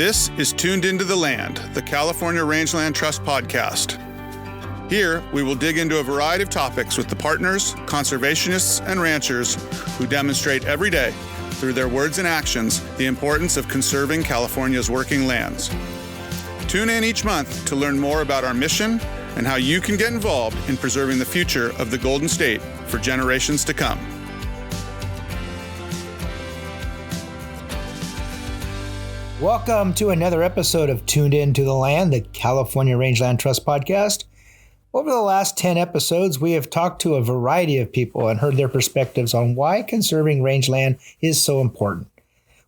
This is Tuned Into the Land, the California Rangeland Trust podcast. Here, we will dig into a variety of topics with the partners, conservationists, and ranchers who demonstrate every day, through their words and actions, the importance of conserving California's working lands. Tune in each month to learn more about our mission and how you can get involved in preserving the future of the Golden State for generations to come. Welcome to another episode of Tuned Into the Land, the California Rangeland Trust podcast. Over the last 10 episodes, we have talked to a variety of people and heard their perspectives on why conserving rangeland is so important.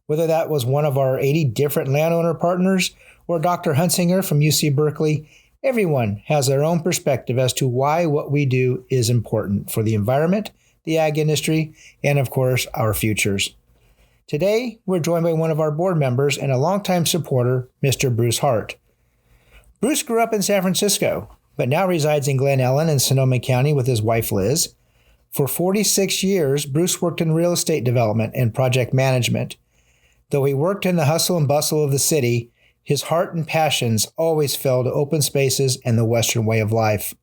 Whether that was one of our 80 different landowner partners or Dr. Hunsinger from UC Berkeley, everyone has their own perspective as to why what we do is important for the environment, the ag industry, and of course, our futures. Today, we're joined by one of our board members and a longtime supporter, Mr. Bruce Hart. Bruce grew up in San Francisco, but now resides in Glen Ellen in Sonoma County with his wife, Liz. For 46 years, Bruce worked in real estate development and project management. Though he worked in the hustle and bustle of the city, his heart and passions always fell to open spaces and the Western way of life.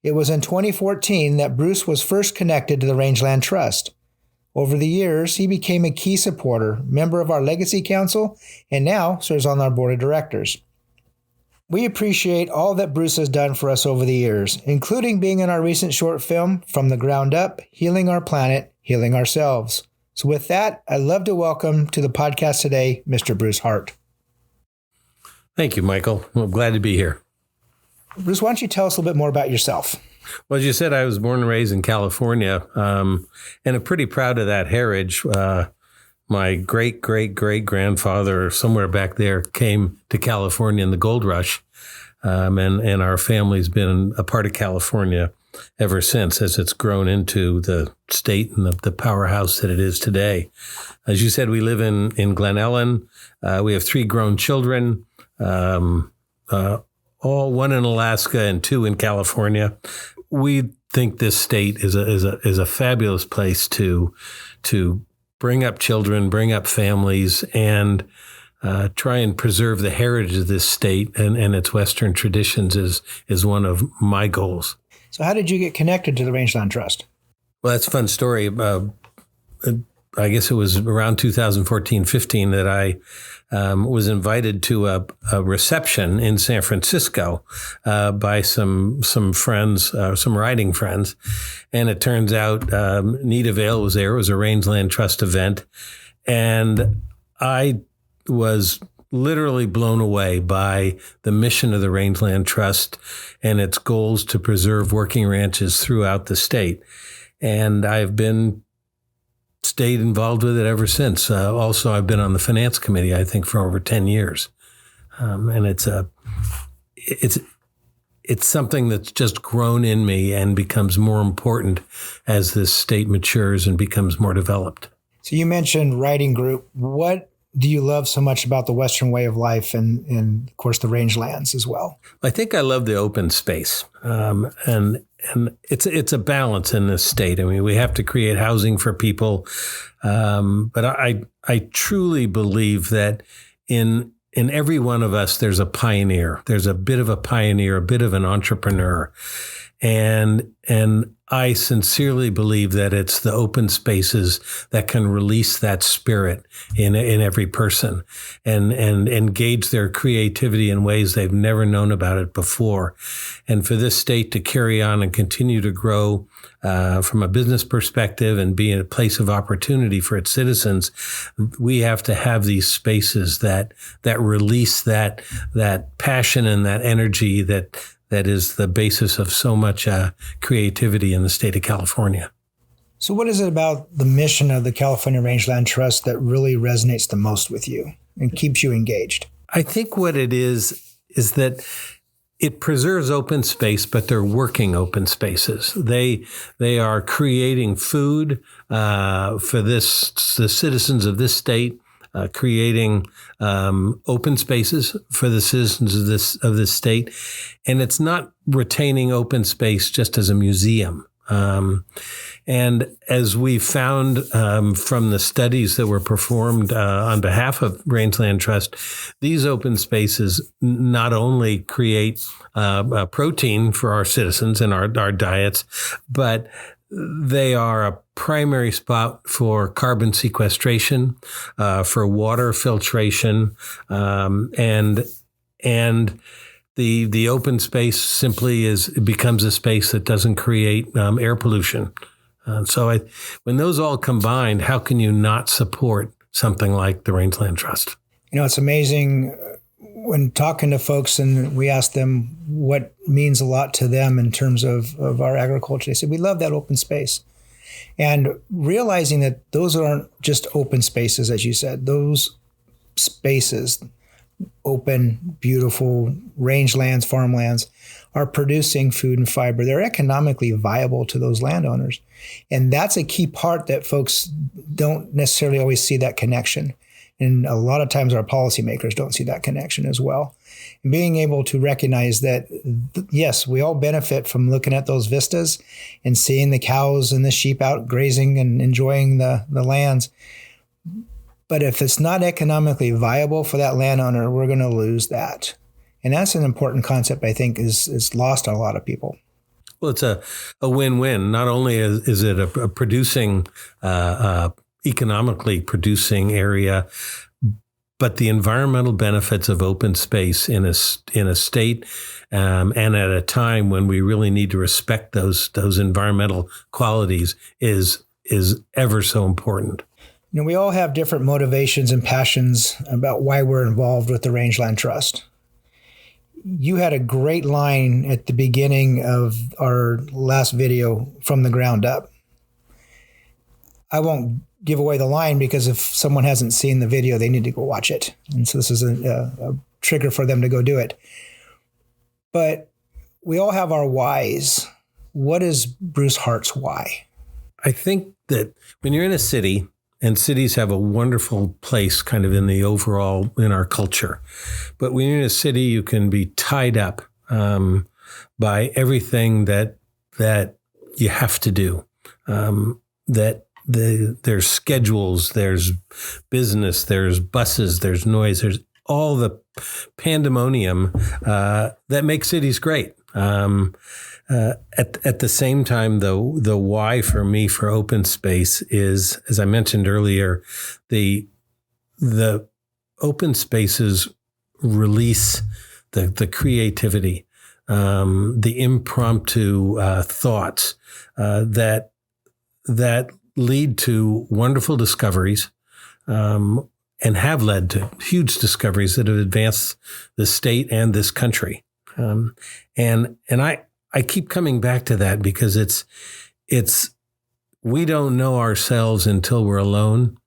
It was in 2014 that Bruce was first connected to the Rangeland Trust. Over the years, he became a key supporter, member of our Legacy Council, and now serves on our board of directors. We appreciate all that Bruce has done for us over the years, including being in our recent short film, From the Ground Up, Healing Our Planet, Healing Ourselves. So with that, I'd love to welcome to the podcast today, Mr. Bruce Hart. Thank you, Michael. I'm glad to be here. Bruce, why don't you tell us a little bit more about yourself? Well, as you said, I was born and raised in California, and I'm pretty proud of that heritage. My great-great-great-grandfather, somewhere back there, came to California in the gold rush, and our family's been a part of California ever since, as it's grown into the state and the powerhouse that it is today. As you said, we live in Glen Ellen. We have 3 grown children, all 1 in Alaska and 2 in California. We think this state is a fabulous place to bring up children, bring up families, and try and preserve the heritage of this state and its Western traditions is one of my goals. So how did you get connected to the Rangeland Trust? Well, that's a fun story. I guess it was around 2014-15 that I was invited to a reception in San Francisco by some friends, some riding friends. And it turns out Nita Vale was there. It was a Rangeland Trust event. And I was literally blown away by the mission of the Rangeland Trust and its goals to preserve working ranches throughout the state. And I've stayed involved with it ever since. Also, I've been on the finance committee, I think, for over 10 years. And it's something that's just grown in me and becomes more important as this state matures and becomes more developed. So you mentioned riding group. What do you love so much about the Western way of life and of course, the rangelands as well? I think I love the open space. And it's a balance in this state. I mean, we have to create housing for people. But I truly believe that in every one of us, there's a pioneer. There's a bit of a pioneer, a bit of an entrepreneur. And I sincerely believe that it's the open spaces that can release that spirit in every person and engage their creativity in ways they've never known about it before. And for this state to carry on and continue to grow from a business perspective and be a place of opportunity for its citizens, we have to have these spaces that release that passion and that energy that is the basis of so much creativity in the state of California. So what is it about the mission of the California Rangeland Trust that really resonates the most with you and keeps you engaged? I think what it is that it preserves open space, but they're working open spaces. They are creating food for the citizens of this state, creating open spaces for the citizens of this state, and it's not retaining open space just as a museum. And as we found from the studies that were performed on behalf of Rangeland Trust, these open spaces not only create protein for our citizens and our diets, but they are a primary spot for carbon sequestration, for water filtration, and the open space simply becomes a space that doesn't create air pollution. So when those all combined, how can you not support something like the Rangeland Trust? It's amazing when talking to folks and we ask them what means a lot to them in terms of our agriculture. They say, we love that open space. And realizing that those aren't just open spaces, as you said, those spaces, open, beautiful rangelands, farmlands, are producing food and fiber. They're economically viable to those landowners. And that's a key part that folks don't necessarily always see that connection. And a lot of times our policymakers don't see that connection as well. And being able to recognize that, yes, we all benefit from looking at those vistas and seeing the cows and the sheep out grazing and enjoying the lands. But if it's not economically viable for that landowner, we're going to lose that. And that's an important concept, I think, is lost on a lot of people. Well, it's a win-win. Not only is it a producing, economically producing area, but the environmental benefits of open space in a state and at a time when we really need to respect those environmental qualities is ever so important. We all have different motivations and passions about why we're involved with the Rangeland Trust. You had a great line at the beginning of our last video, From the Ground Up. I won't give away the line because if someone hasn't seen the video, they need to go watch it. And so this is a trigger for them to go do it. But we all have our whys. What is Bruce Hart's why? I think that when you're in a city, and cities have a wonderful place kind of in our culture. But when you're in a city, you can be tied up by everything that you have to do. There's schedules, there's business, there's buses, there's noise, there's all the pandemonium that makes cities great. At the same time, though, the why for me for open space is, as I mentioned earlier, the open spaces release the creativity, the impromptu thoughts that lead to wonderful discoveries, and have led to huge discoveries that have advanced the state and this country. And I keep coming back to that because it's we don't know ourselves until we're alone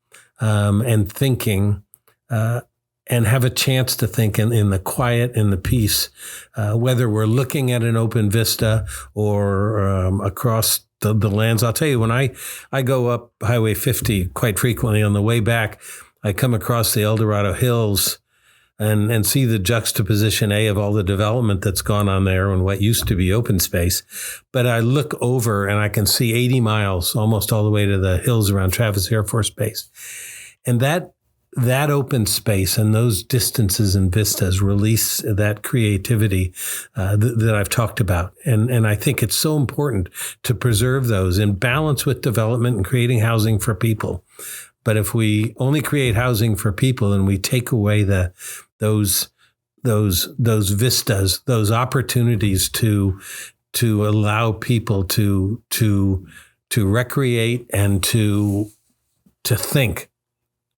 and thinking and have a chance to think in the quiet, in the peace, whether we're looking at an open vista or across the lands. I'll tell you, when I go up Highway 50 quite frequently on the way back, I come across the El Dorado Hills and see the juxtaposition of all the development that's gone on there and what used to be open space. But I look over and I can see 80 miles almost all the way to the hills around Travis Air Force Base. And that open space and those distances and vistas release that creativity that I've talked about. And I think it's so important to preserve those in balance with development and creating housing for people. But if we only create housing for people and we take away those vistas, those opportunities to allow people to recreate and to think,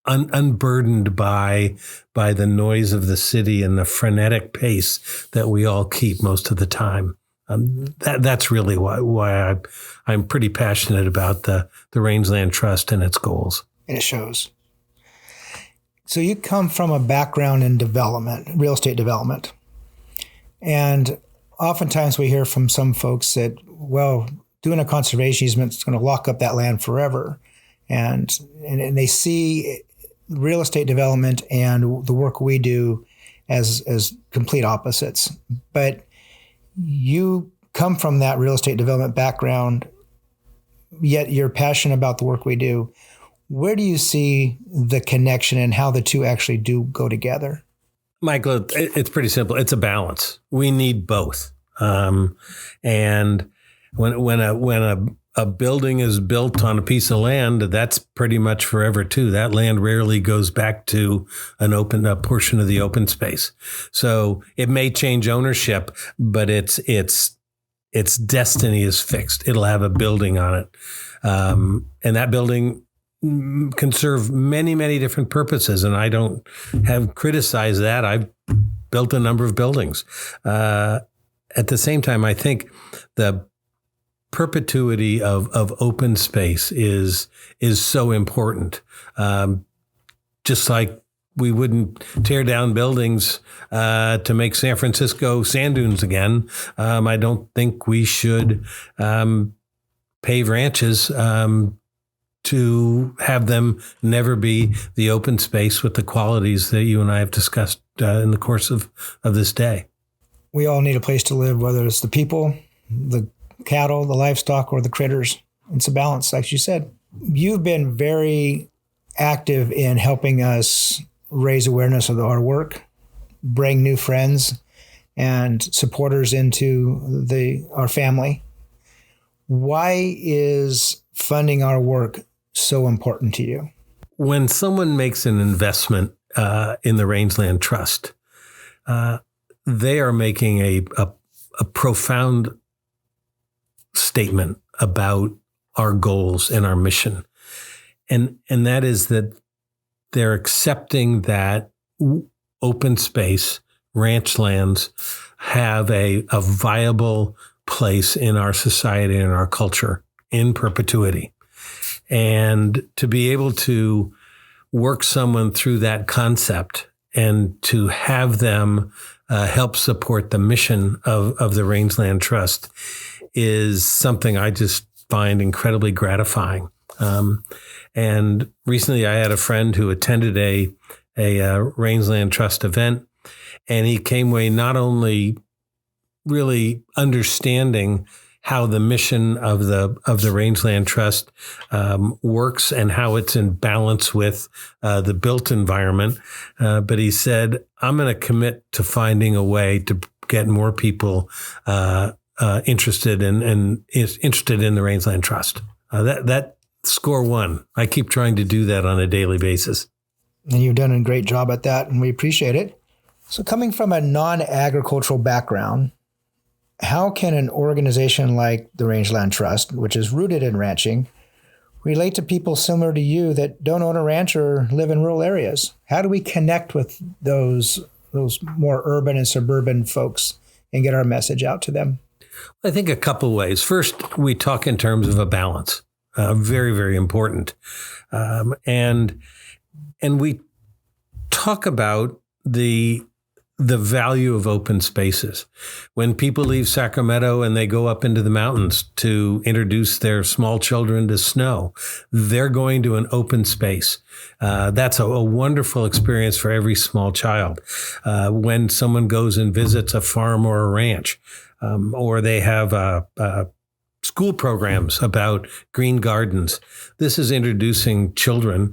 unburdened by the noise of the city and the frenetic pace that we all keep most of the time. That's really why I'm pretty passionate about the Rangeland Trust and its goals. And it shows. So you come from a background in development, real estate development. And oftentimes we hear from some folks that, well, doing a conservation easement is going to lock up that land forever. And they see real estate development and the work we do as complete opposites. But you come from that real estate development background. yet you're passionate about the work we do. Where do you see the connection and how the two actually do go together? Michael, it's pretty simple. It's a balance. We need both. And when a building is built on a piece of land, that's pretty much forever too. That land rarely goes back to a portion of the open space. So it may change ownership, but its destiny is fixed. It'll have a building on it. And that building can serve many, many different purposes. And I don't have criticized that. I've built a number of buildings. At the same time, I think the perpetuity of open space is so important. Just like we wouldn't tear down buildings to make San Francisco sand dunes again. I don't think we should pave ranches to have them never be the open space with the qualities that you and I have discussed in the course of this day. We all need a place to live, whether it's the people, the cattle, the livestock, or the critters. It's a balance, like you said. You've been very active in helping us raise awareness of our work, bring new friends and supporters into our family. Why is funding our work so important to you? When someone makes an investment in the Rangeland Trust, they are making a profound statement about our goals and our mission. And that is that they're accepting that open space, ranch lands, have a viable place in our society and our culture in perpetuity. And to be able to work someone through that concept and to have them help support the mission of the Rangeland Trust is something I just find incredibly gratifying. And recently I had a friend who attended a Rangeland Trust event, and he came away not only really understanding how the mission of the Rangeland Trust works and how it's in balance with the built environment, but he said, "I'm going to commit to finding a way to get more people interested in the Rangeland Trust." That score one. I keep trying to do that on a daily basis. And you've done a great job at that, and we appreciate it. So coming from a non-agricultural background, how can an organization like the Rangeland Trust, which is rooted in ranching, relate to people similar to you that don't own a ranch or live in rural areas? How do we connect with those more urban and suburban folks and get our message out to them? I think a couple ways. First, we talk in terms of a balance. Very, very important. And we talk about the value of open spaces. When people leave Sacramento and they go up into the mountains to introduce their small children to snow, they're going to an open space. That's a wonderful experience for every small child. When someone goes and visits a farm or a ranch, or they have school programs about green gardens. This is introducing children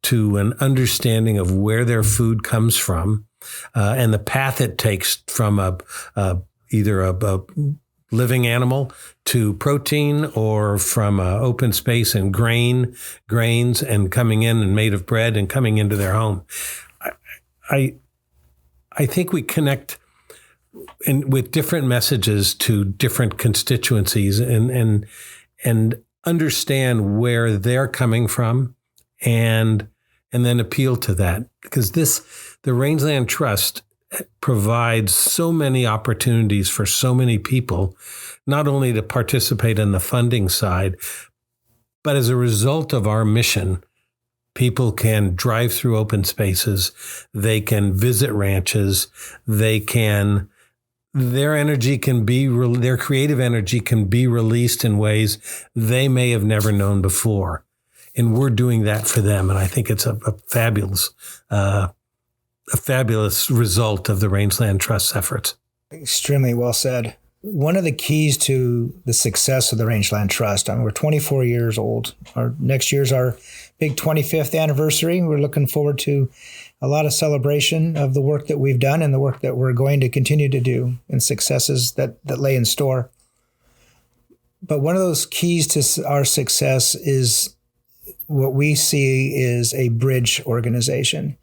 to an understanding of where their food comes from and the path it takes from either a living animal to protein, or from open space and grains and coming in and made of bread and coming into their home. I think we connect with different messages to different constituencies and understand where they're coming from and then appeal to that. Because the Rangeland Trust provides so many opportunities for so many people, not only to participate in the funding side, but as a result of our mission, people can drive through open spaces, they can visit ranches, their creative energy can be released in ways they may have never known before. And we're doing that for them. And I think it's a fabulous result of the Rangeland Trust's efforts. Extremely well said. one of the keys to the success of the Rangeland Trust, I mean, we're 24 years old. Next year's our big 25th anniversary. We're looking forward to a lot of celebration of the work that we've done and the work that we're going to continue to do and successes that lay in store. But one of those keys to our success is what we see is a bridge organization.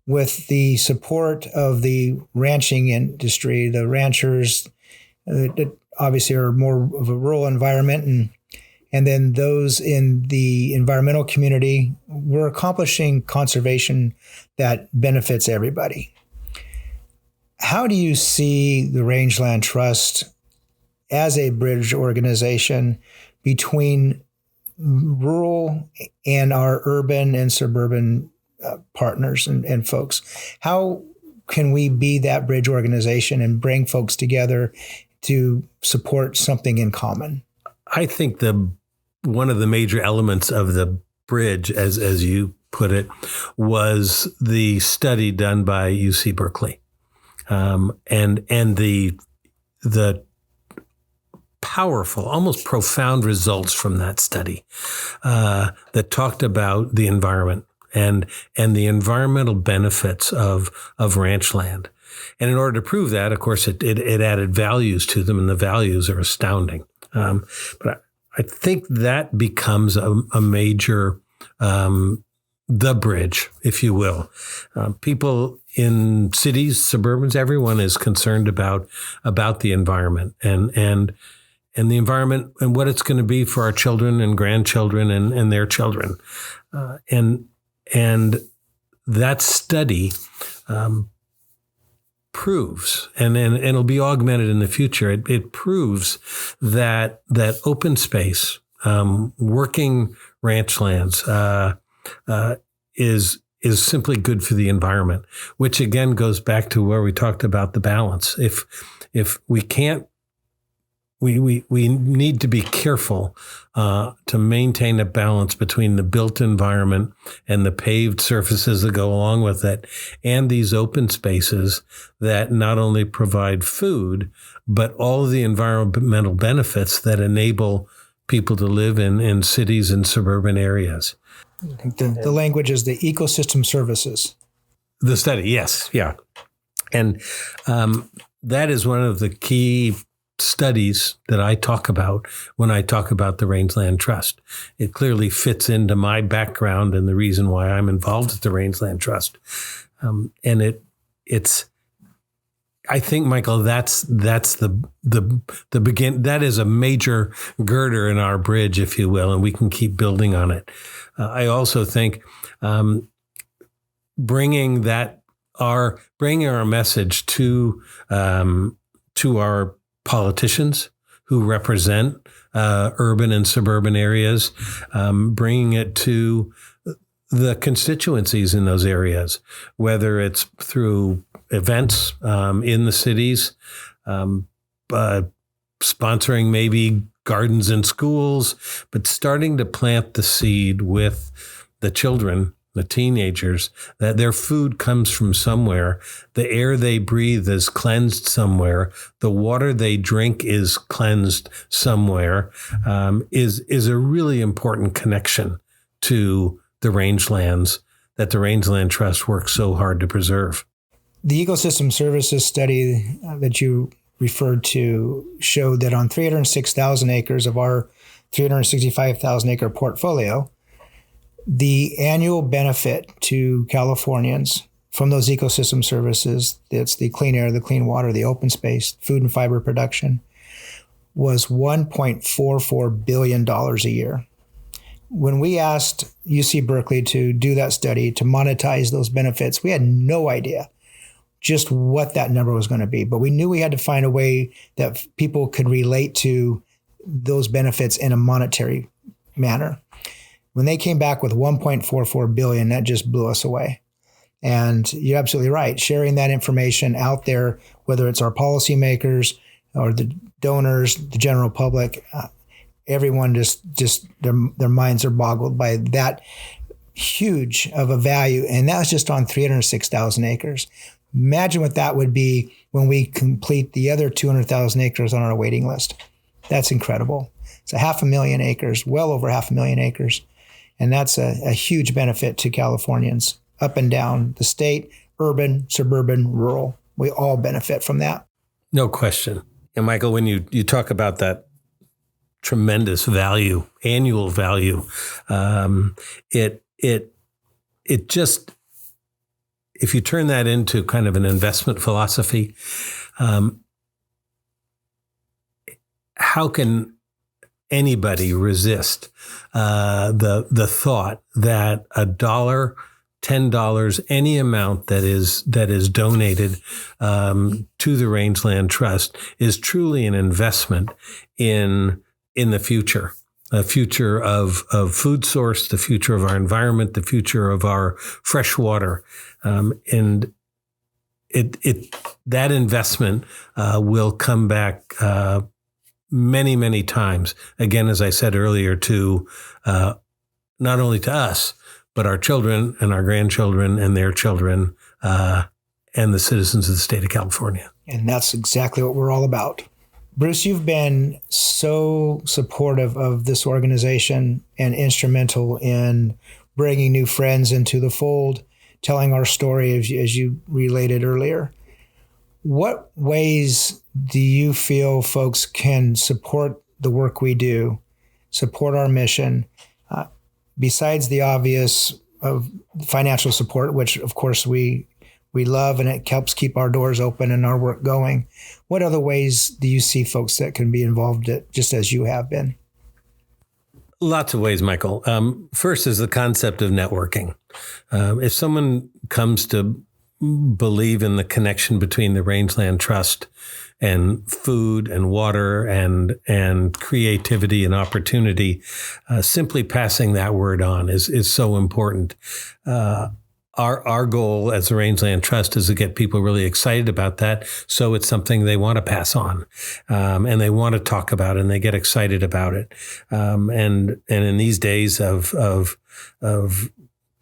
With the support of the ranching industry, the ranchers that obviously are more of a rural environment, and then those in the environmental community, we're accomplishing conservation that benefits everybody. How do you see the Rangeland Trust as a bridge organization between rural and our urban and suburban partners and folks? How can we be that bridge organization and bring folks together to support something in common? I think one of the major elements of the bridge, as you put it, was the study done by UC Berkeley, and the powerful, almost profound results from that study that talked about the environment and the environmental benefits of ranchland. And in order to prove that, of course, it added values to them, and the values are astounding. But I think that becomes a major, the bridge, if you will. People in cities, suburbans, everyone is concerned about the environment and the environment and what it's going to be for our children and grandchildren and their children. And that study proves, and it'll be augmented in the future. It proves that open space, working ranchlands, is simply good for the environment, which again goes back to where we talked about the balance. If we can't, we need to be careful to maintain a balance between the built environment and the paved surfaces that go along with it, and these open spaces that not only provide food, but all of the environmental benefits that enable people to live in cities and suburban areas. I think the language is the ecosystem services. The study, yes, yeah. And that is one of the key studies that I talk about when I talk about the Rangeland Trust. It clearly fits into my background and the reason why I'm involved with the Rangeland Trust. And it's, I think, Michael, that's the begin. That is a major girder in our bridge, if you will, and we can keep building on it. I also think bringing our message to our politicians who represent urban and suburban areas, bringing it to the constituencies in those areas, whether it's through events in the cities, sponsoring maybe gardens in schools, but starting to plant the seed with the children, the teenagers, that their food comes from somewhere. The air they breathe is cleansed somewhere. The water they drink is cleansed somewhere, is a really important connection to the rangelands that the Rangeland Trust works so hard to preserve. The ecosystem services study that you referred to showed that on 306,000 acres of our 365,000 acre portfolio, the annual benefit to Californians from those ecosystem services, that's the clean air, the clean water, the open space, food and fiber production, was $1.44 billion a year. When we asked UC Berkeley to do that study to monetize those benefits, we had no idea just what that number was going to be. But we knew we had to find a way that people could relate to those benefits in a monetary manner. When they came back with 1.44 billion, that just blew us away. And you're absolutely right. Sharing that information out there, whether it's our policymakers or the donors, the general public, everyone just their minds are boggled by that huge of a value. And that was just on 306,000 acres. Imagine what that would be when we complete the other 200,000 acres on our waiting list. That's incredible. It's 500,000 acres, well over 500,000 acres. And that's a huge benefit to Californians up and down the state, urban, suburban, rural. We all benefit from that. No question. And Michael, when you talk about that tremendous value, annual value, it just, if you turn that into kind of an investment philosophy, how can anybody resist the thought that $1, $10, any amount that is donated to the Rangeland Trust is truly an investment in the future, a future of food source, the future of our environment, the future of our fresh water, and that investment will come back many, many times. Again, as I said earlier, to not only to us, but our children and our grandchildren and their children and the citizens of the state of California. And that's exactly what we're all about. Bruce, you've been so supportive of this organization and instrumental in bringing new friends into the fold, telling our story as you related earlier. What ways do you feel folks can support the work we do, support our mission, besides the obvious of financial support, which of course we love and it helps keep our doors open and our work going? What other ways do you see folks that can be involved just as you have been? Lots of ways, Michael. First is the concept of networking. If someone comes to believe in the connection between the Rangeland Trust and food and water and creativity and opportunity, simply passing that word on is so important. Our goal as the Rangeland Trust is to get people really excited about that, so it's something they want to pass on, and they want to talk about it, and they get excited about it. And in these days of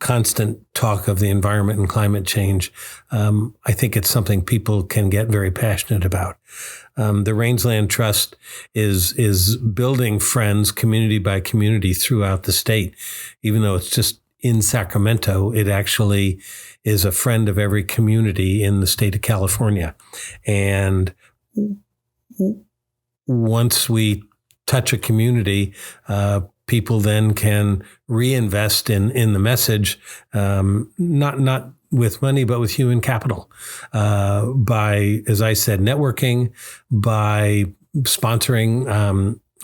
constant talk of the environment and climate change, I think it's something people can get very passionate about. The Rangeland Trust is building friends community by community throughout the state. Even though it's just in Sacramento, it actually is a friend of every community in the state of California. And once we touch a community, people then can reinvest in the message, not with money, but with human capital, by, as I said, networking, by sponsoring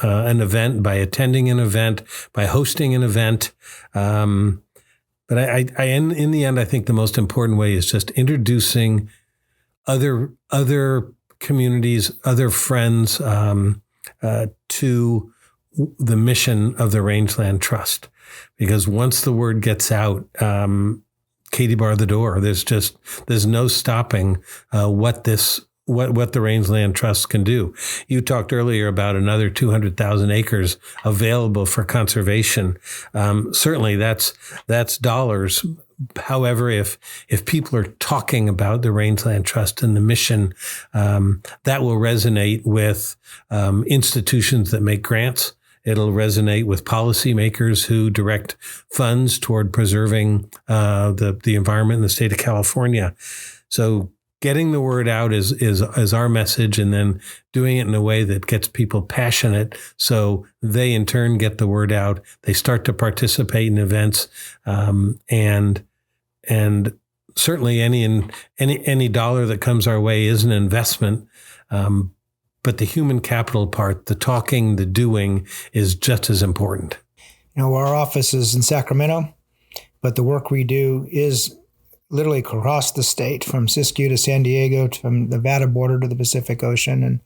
an event, by attending an event, by hosting an event. But I in the end, I think the most important way is just introducing other communities, other friends to the mission of the Rangeland Trust. Because once the word gets out, Katie bar the door. There's no stopping what the Rangeland Trust can do. You talked earlier about another 200,000 acres available for conservation. Certainly that's dollars. However, if people are talking about the Rangeland Trust and the mission, that will resonate with institutions that make grants. It'll resonate with policymakers who direct funds toward preserving the environment in the state of California. So getting the word out is our message, and then doing it in a way that gets people passionate, so they in turn get the word out. They start to participate in events, and certainly any dollar that comes our way is an investment. But the human capital part, the talking, the doing, is just as important. Our office is in Sacramento, but the work we do is literally across the state, from Siskiyou to San Diego, from the Nevada border to the Pacific Ocean. And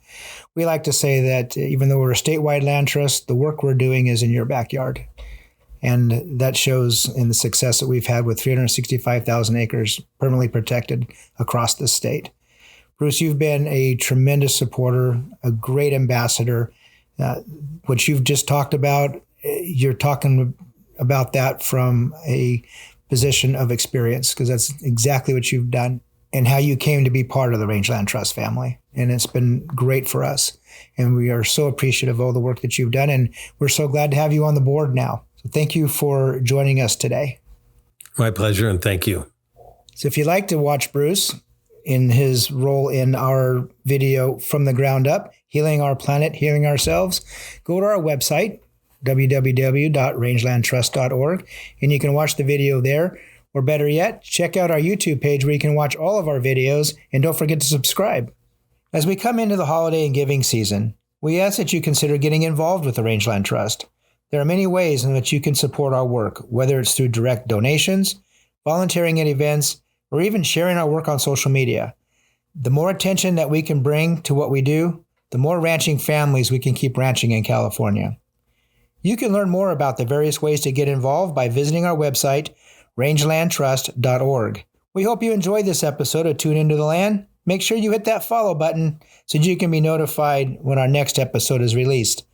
we like to say that even though we're a statewide land trust, the work we're doing is in your backyard. And that shows in the success that we've had with 365,000 acres permanently protected across the state. Bruce, you've been a tremendous supporter, a great ambassador. What you've just talked about, you're talking about that from a position of experience, because that's exactly what you've done and how you came to be part of the Rangeland Trust family. And it's been great for us. And we are so appreciative of all the work that you've done. And we're so glad to have you on the board now. So thank you for joining us today. My pleasure, and thank you. So if you'd like to watch Bruce in his role in our video From the Ground Up, Healing Our Planet, Healing Ourselves, go to our website, www.rangelandtrust.org, and you can watch the video there. Or better yet, check out our YouTube page where you can watch all of our videos, and don't forget to subscribe. As we come into the holiday and giving season, we ask that you consider getting involved with the Rangeland Trust. There are many ways in which you can support our work, whether it's through direct donations, volunteering at events, or even sharing our work on social media. The more attention that we can bring to what we do, the more ranching families we can keep ranching in California. You can learn more about the various ways to get involved by visiting our website, rangelandtrust.org. We hope you enjoyed this episode of Tune Into the Land. Make sure you hit that follow button so you can be notified when our next episode is released.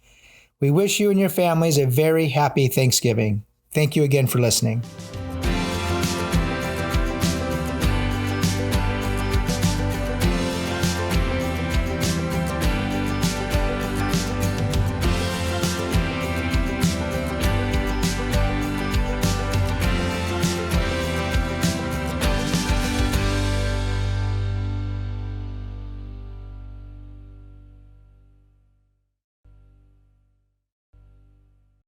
We wish you and your families a very happy Thanksgiving. Thank you again for listening.